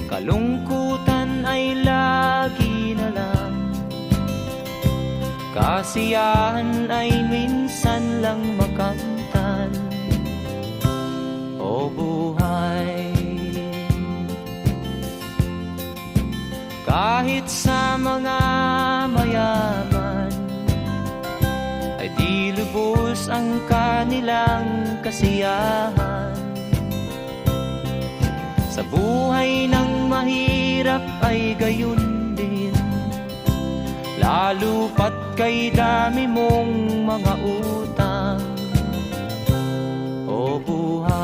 Kalungkutan ay lagi na lang, kasiyahan ay minsan lang makamtan. O buhay, kahit sa mga mayaman ay di lubos ang kanilang kasiyahan. Sa buhay ng mahirap ay gayon din, lalo pat kay dami mong mga utang. O buhay,